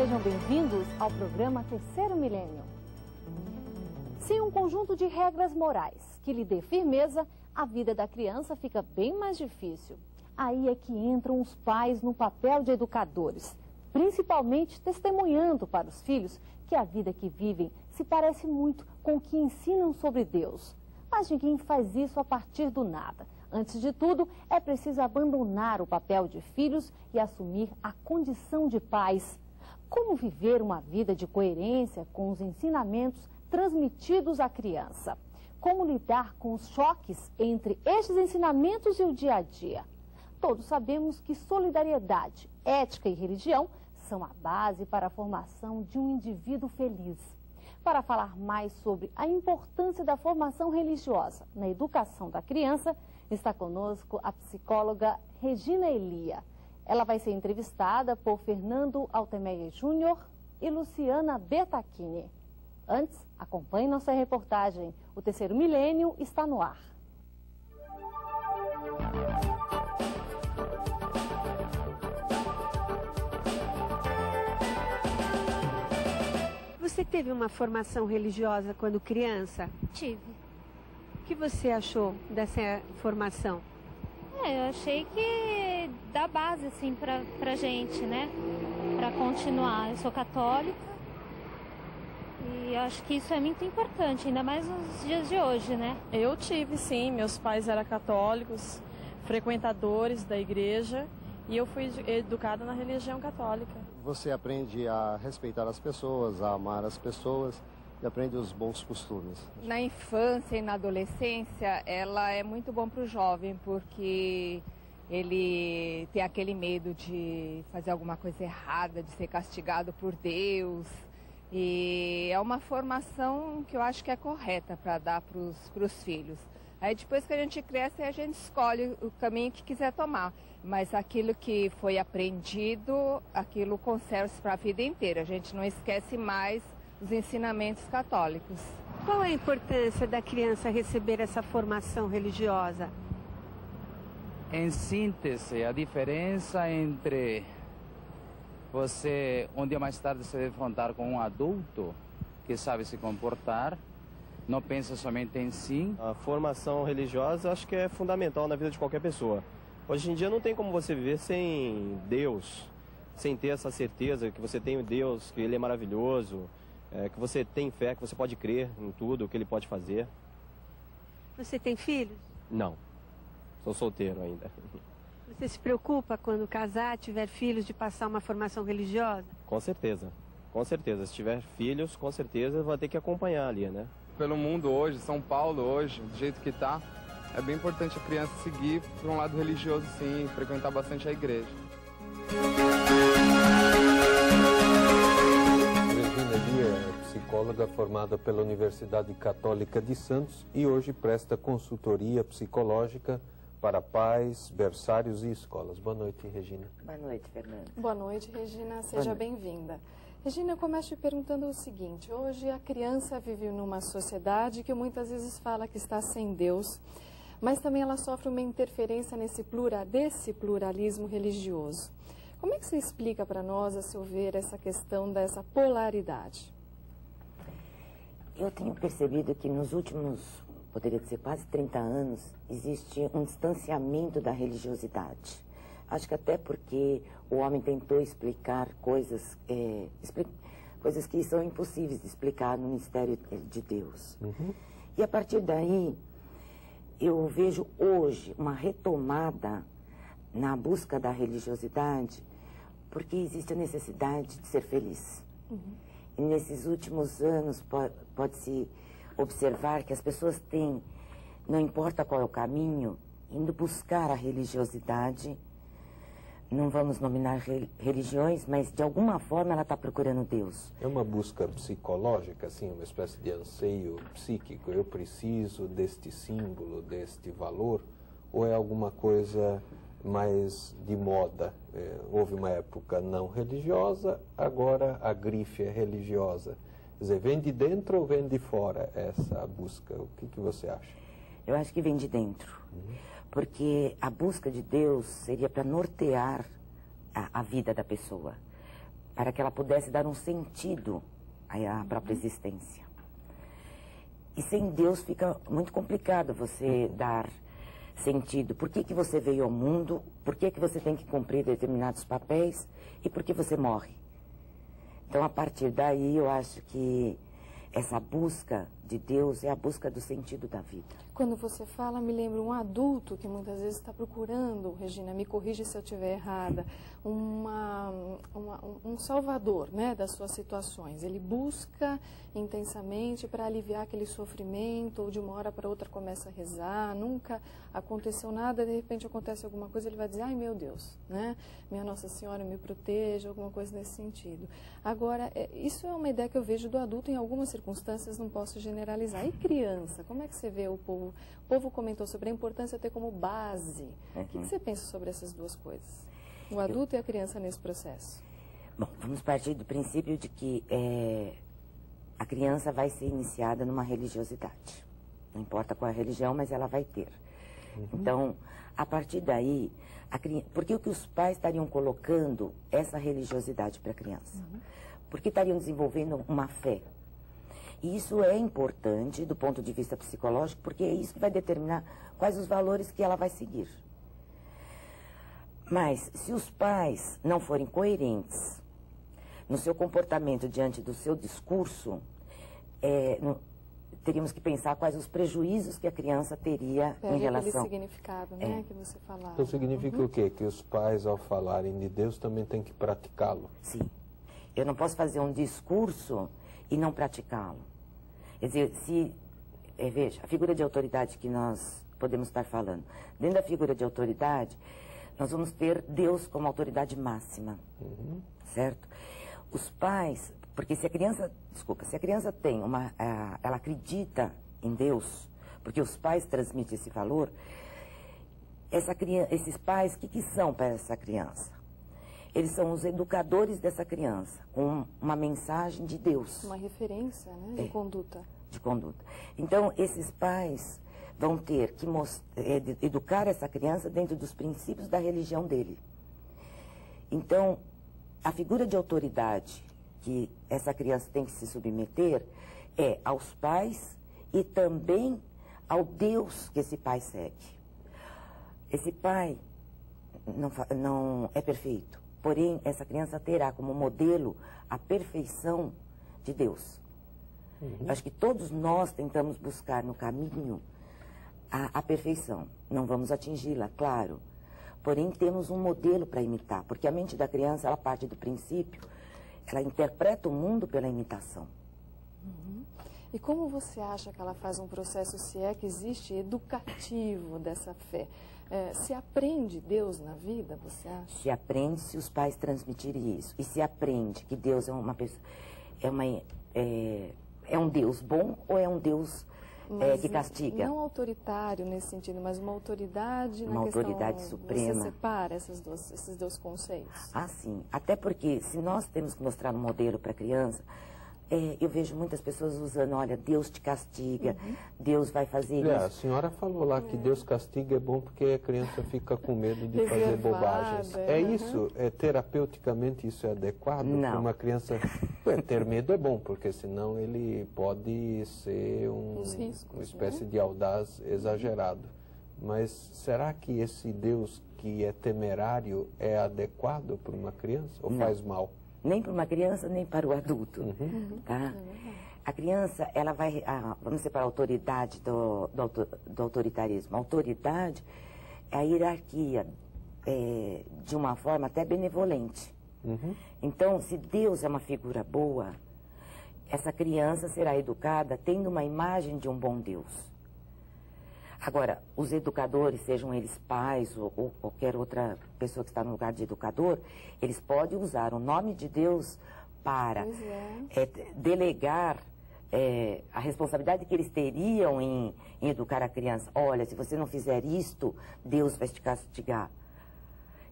Sejam bem-vindos ao programa Terceiro Milênio. Sem um conjunto de regras morais que lhe dê firmeza, a vida da criança fica bem mais difícil. Aí é que entram os pais no papel de educadores, principalmente testemunhando para os filhos que a vida que vivem se parece muito com o que ensinam sobre Deus. Mas ninguém faz isso a partir do nada. Antes de tudo, é preciso abandonar o papel de filhos e assumir a condição de pais. Como viver uma vida de coerência com os ensinamentos transmitidos à criança? Como lidar com os choques entre estes ensinamentos e o dia a dia? Todos sabemos que solidariedade, ética e religião são a base para a formação de um indivíduo feliz. Para falar mais sobre a importância da formação religiosa na educação da criança, está conosco a psicóloga Regina Elia. Ela vai ser entrevistada por Fernando Altemeia Júnior e Luciana Bertacchini. Antes, acompanhe nossa reportagem. O Terceiro Milênio está no ar. Você teve uma formação religiosa quando criança? Tive. O que você achou dessa formação? Eu achei que dá base, assim, pra gente, né? Pra continuar. Eu sou católica e acho que isso é muito importante, ainda mais nos dias de hoje, né? Eu tive, sim. Meus pais eram católicos, frequentadores da igreja, e eu fui educada na religião católica. Você aprende a respeitar as pessoas, a amar as pessoas e aprende os bons costumes. Na infância e na adolescência, ela é muito bom para o jovem, porque ele tem aquele medo de fazer alguma coisa errada, de ser castigado por Deus. E é uma formação que eu acho que é correta para dar para os filhos. Aí depois que a gente cresce, a gente escolhe o caminho que quiser tomar. Mas aquilo que foi aprendido, aquilo conserva-se para a vida inteira. A gente não esquece mais os ensinamentos católicos. Qual é a importância da criança receber essa formação religiosa? Em síntese, a diferença entre você, um dia mais tarde, se defrontar com um adulto que sabe se comportar, não pensa somente em si. A formação religiosa acho que é fundamental na vida de qualquer pessoa. Hoje em dia não tem como você viver sem Deus, sem ter essa certeza que você tem o Deus, que Ele é maravilhoso, que você tem fé, que você pode crer em tudo, o que Ele pode fazer. Você tem filhos? Não, sou solteiro ainda. Você se preocupa quando casar, tiver filhos, de passar uma formação religiosa? Com certeza, com certeza. Se tiver filhos, com certeza vai ter que acompanhar ali, né? Pelo mundo hoje, São Paulo hoje, do jeito que está, é bem importante a criança seguir por um lado religioso, sim, frequentar bastante a igreja. Regina Elia é psicóloga formada pela Universidade Católica de Santos e hoje presta consultoria psicológica para pais, berçários e escolas. Boa noite, Regina. Boa noite, Fernando. Boa noite, Regina. Seja bem-vinda. Regina, eu começo te perguntando o seguinte. Hoje a criança vive numa sociedade que muitas vezes fala que está sem Deus, mas também ela sofre uma interferência desse pluralismo religioso. Como é que você explica para nós, a seu ver, essa questão dessa polaridade? Eu tenho percebido que nos últimos, poderia dizer, quase 30 anos, existe um distanciamento da religiosidade. Acho que até porque o homem tentou explicar coisas que são impossíveis de explicar no mistério de Deus. Uhum. E a partir daí, eu vejo hoje uma retomada na busca da religiosidade, porque existe a necessidade de ser feliz. Uhum. E nesses últimos anos pode-se observar que as pessoas têm, não importa qual é o caminho, indo buscar a religiosidade. Não vamos nominar religiões, mas de alguma forma ela está procurando Deus. É uma busca psicológica, assim, uma espécie de anseio psíquico? Eu preciso deste símbolo, deste valor? Ou é alguma coisa mais de moda? Houve uma época não religiosa, agora a grife é religiosa. Quer dizer, vem de dentro ou vem de fora essa busca? O que você acha? Eu acho que vem de dentro. Porque a busca de Deus seria para nortear a vida da pessoa, para que ela pudesse dar um sentido à própria existência. E sem Deus fica muito complicado você dar sentido. Por que você veio ao mundo? Por que você tem que cumprir determinados papéis? E por que você morre? Então, a partir daí, eu acho que essa busca de Deus é a busca do sentido da vida. Quando você fala, me lembra um adulto que muitas vezes está procurando, Regina, me corrige se eu estiver errada, um salvador, né, das suas situações. Ele busca intensamente para aliviar aquele sofrimento, ou de uma hora para outra começa a rezar, nunca aconteceu nada, de repente acontece alguma coisa, ele vai dizer, ai meu Deus, né, minha Nossa Senhora me proteja, alguma coisa nesse sentido. Agora, isso é uma ideia que eu vejo do adulto em algumas circunstâncias, não posso generalizar. E criança, como é que você vê o povo? O povo comentou sobre a importância de ter como base. O que você pensa sobre essas duas coisas? O adulto e a criança nesse processo? Bom, vamos partir do princípio de que a criança vai ser iniciada numa religiosidade. Não importa qual é a religião, mas ela vai ter. Então, a partir daí, por que os pais estariam colocando essa religiosidade para a criança? Porque estariam desenvolvendo uma fé. E isso é importante do ponto de vista psicológico, porque é isso que vai determinar quais os valores que ela vai seguir. Mas, se os pais não forem coerentes no seu comportamento diante do seu discurso, teríamos que pensar quais os prejuízos que a criança teria em relação... aquele significado, né, que você falava. Então significa o quê? Que os pais, ao falarem de Deus, também têm que praticá-lo? Sim. Eu não posso fazer um discurso e não praticá-lo. Quer dizer, veja, a figura de autoridade que nós podemos estar falando. Dentro da figura de autoridade, nós vamos ter Deus como autoridade máxima, certo? Os pais, porque se a criança tem ela acredita em Deus, porque os pais transmitem esse valor, esses pais, o que são para essa criança? Eles são os educadores dessa criança, com uma mensagem de Deus. Uma referência, né, de conduta. De conduta. Então, esses pais vão ter que educar essa criança dentro dos princípios da religião dele. Então, a figura de autoridade que essa criança tem que se submeter é aos pais e também ao Deus que esse pai segue. Esse pai não é perfeito. Porém, essa criança terá como modelo a perfeição de Deus. Eu acho que todos nós tentamos buscar no caminho a perfeição. Não vamos atingi-la, claro. Porém, temos um modelo para imitar, porque a mente da criança, ela parte do princípio, ela interpreta o mundo pela imitação. E como você acha que ela faz um processo, se é que existe, educativo dessa fé? Se aprende Deus na vida, você acha? Se aprende se os pais transmitirem isso. E se aprende que Deus é uma pessoa, é um Deus bom ou é um Deus que castiga? Não autoritário nesse sentido, mas uma autoridade na questão... Uma autoridade suprema. Você separa esses dois conceitos? Ah, sim. Até porque se nós temos que mostrar um modelo para a criança... eu vejo muitas pessoas usando, olha, Deus te castiga, Deus vai fazer isso. A senhora falou lá que Deus castiga é bom porque a criança fica com medo de fazer bobagens. É isso? terapeuticamente isso é adequado? Não. Para uma criança ter medo é bom, porque senão ele pode ser uma espécie de audaz exagerado. Mas será que esse Deus que é temerário é adequado para uma criança ou faz mal? Nem para uma criança, nem para o adulto. Tá? A criança, ela vai... vamos separar a autoridade do autoritarismo. A autoridade é a hierarquia de uma forma até benevolente. Então, se Deus é uma figura boa, essa criança será educada tendo uma imagem de um bom Deus. Agora, os educadores, sejam eles pais ou qualquer outra pessoa que está no lugar de educador, eles podem usar o nome de Deus para delegar a responsabilidade que eles teriam em educar a criança. Olha, se você não fizer isto, Deus vai te castigar.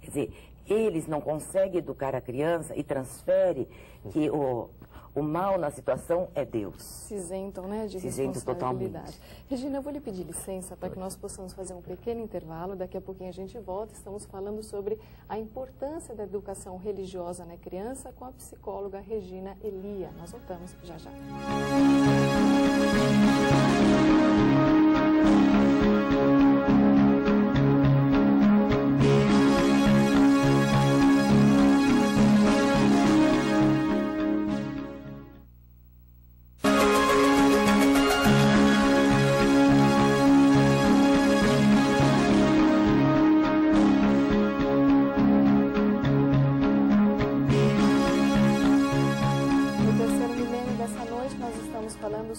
Quer dizer, eles não conseguem educar a criança e transferem que o mal na situação é Deus. Se isentam, né, de responsabilidade. Totalmente. Regina, eu vou lhe pedir licença para que nós possamos fazer um pequeno intervalo. Daqui a pouquinho a gente volta. Estamos falando sobre a importância da educação religiosa na criança com a psicóloga Regina Elia. Nós voltamos já já.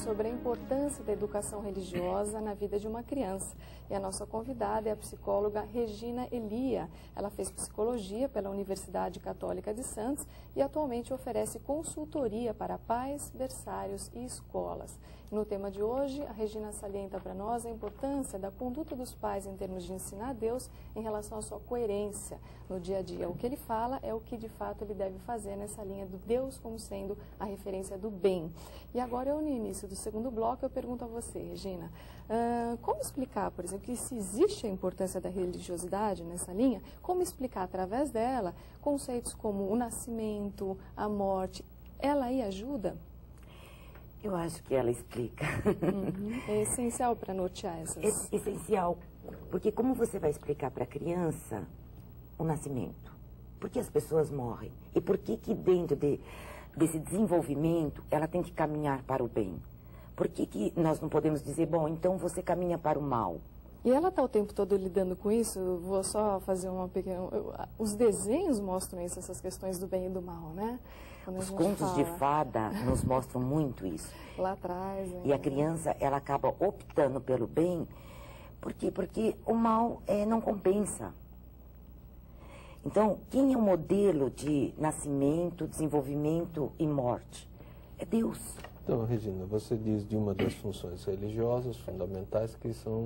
Sobre a importância da educação religiosa na vida de uma criança. E a nossa convidada é a psicóloga Regina Elia. Ela fez psicologia pela Universidade Católica de Santos e atualmente oferece consultoria para pais, berçários e escolas. No tema de hoje, a Regina salienta para nós a importância da conduta dos pais em termos de ensinar a Deus em relação à sua coerência no dia a dia. O que ele fala é o que de fato ele deve fazer nessa linha do Deus como sendo a referência do bem. E agora, no início do segundo bloco, eu pergunto a você, Regina, como explicar, por exemplo, que se existe a importância da religiosidade nessa linha, como explicar através dela conceitos como o nascimento, a morte, ela aí ajuda? Eu acho que ela explica. É essencial para nortear essas... É essencial, porque como você vai explicar para a criança o nascimento? Por que as pessoas morrem? E por que dentro desse desenvolvimento ela tem que caminhar para o bem? Por que nós não podemos dizer, bom, então você caminha para o mal? E ela está o tempo todo lidando com isso. Eu vou só fazer uma pequena... Os desenhos mostram isso, essas questões do bem e do mal, né? Os contos de fada nos mostram muito isso. Lá atrás. E a criança, ela acaba optando pelo bem, porque o mal não compensa. Então, quem é o modelo de nascimento, desenvolvimento e morte? É Deus. Então, Regina, você diz de uma das funções religiosas fundamentais que são